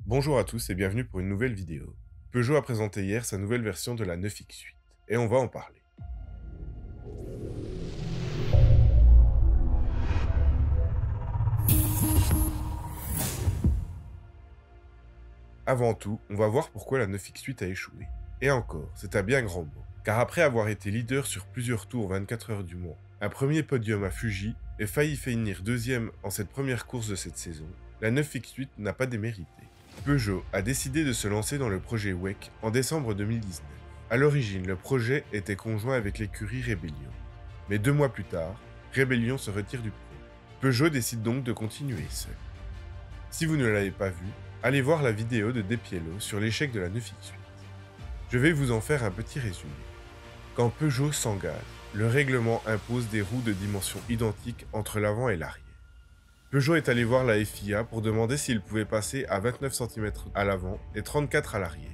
Bonjour à tous et bienvenue pour une nouvelle vidéo. Peugeot a présenté hier sa nouvelle version de la 9X8 et on va en parler. Avant tout, on va voir pourquoi la 9X8 a échoué. Et encore, c'est un bien grand mot. Car après avoir été leader sur plusieurs tours 24 heures du Mans, un premier podium à Fuji et failli finir deuxième en cette première course de cette saison, la 9X8 n'a pas démérité. Peugeot a décidé de se lancer dans le projet WEC en décembre 2019. À l'origine, le projet était conjoint avec l'écurie Rebellion. Mais 2 mois plus tard, Rebellion se retire du projet. Peugeot décide donc de continuer seul. Si vous ne l'avez pas vu, allez voir la vidéo de Depiello sur l'échec de la 9X8. Je vais vous en faire un petit résumé. Quand Peugeot s'engage, le règlement impose des roues de dimensions identiques entre l'avant et l'arrière. Peugeot est allé voir la FIA pour demander s'il pouvait passer à 29 cm à l'avant et 34 à l'arrière,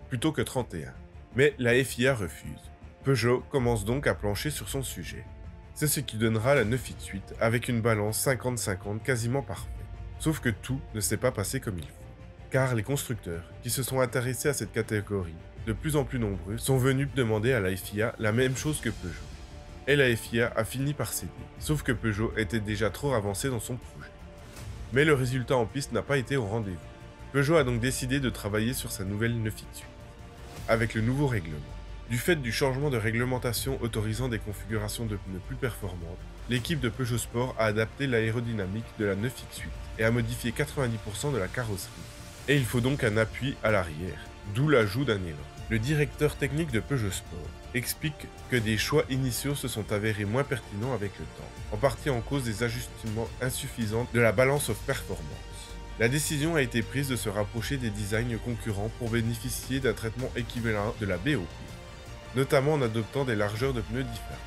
plutôt que 31. Mais la FIA refuse. Peugeot commence donc à plancher sur son sujet. C'est ce qui donnera la 9X8 avec une balance 50-50 quasiment parfaite. Sauf que tout ne s'est pas passé comme il faut. Car les constructeurs qui se sont intéressés à cette catégorie, de plus en plus nombreux, sont venus demander à la FIA la même chose que Peugeot. Et la FIA a fini par céder, sauf que Peugeot était déjà trop avancé dans son projet. Mais le résultat en piste n'a pas été au rendez-vous. Peugeot a donc décidé de travailler sur sa nouvelle 9X8, avec le nouveau règlement. Du fait du changement de réglementation autorisant des configurations de pneus plus performantes, l'équipe de Peugeot Sport a adapté l'aérodynamique de la 9X8 et a modifié 90% de la carrosserie. Et il faut donc un appui à l'arrière, d'où l'ajout d'un élan. Le directeur technique de Peugeot Sport explique que des choix initiaux se sont avérés moins pertinents avec le temps, en partie en cause des ajustements insuffisants de la balance of performance. La décision a été prise de se rapprocher des designs concurrents pour bénéficier d'un traitement équivalent de la BOP, notamment en adoptant des largeurs de pneus différentes.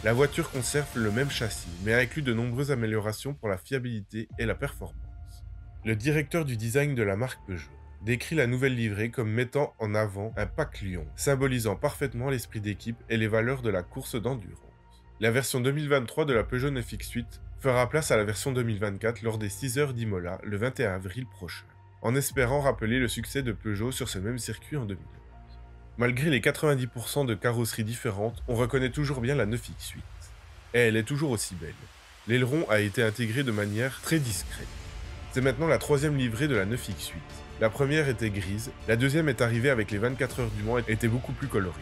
La voiture conserve le même châssis, mais inclut de nombreuses améliorations pour la fiabilité et la performance. Le directeur du design de la marque Peugeot décrit la nouvelle livrée comme mettant en avant un pack lion, symbolisant parfaitement l'esprit d'équipe et les valeurs de la course d'endurance. La version 2023 de la Peugeot 9X8 fera place à la version 2024 lors des 6 heures d'Imola le 21 avril prochain, en espérant rappeler le succès de Peugeot sur ce même circuit en 2011. Malgré les 90% de carrosseries différentes, on reconnaît toujours bien la 9X8. Et elle est toujours aussi belle. L'aileron a été intégré de manière très discrète. C'est maintenant la 3e livrée de la 9X8. La première était grise, la deuxième est arrivée avec les 24 heures du Mans et était beaucoup plus colorée.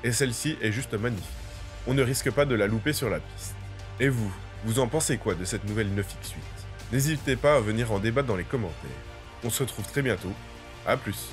Et celle-ci est juste magnifique. On ne risque pas de la louper sur la piste. Et vous en pensez quoi de cette nouvelle 9X8? N'hésitez pas à venir en débattre dans les commentaires. On se retrouve très bientôt. A plus.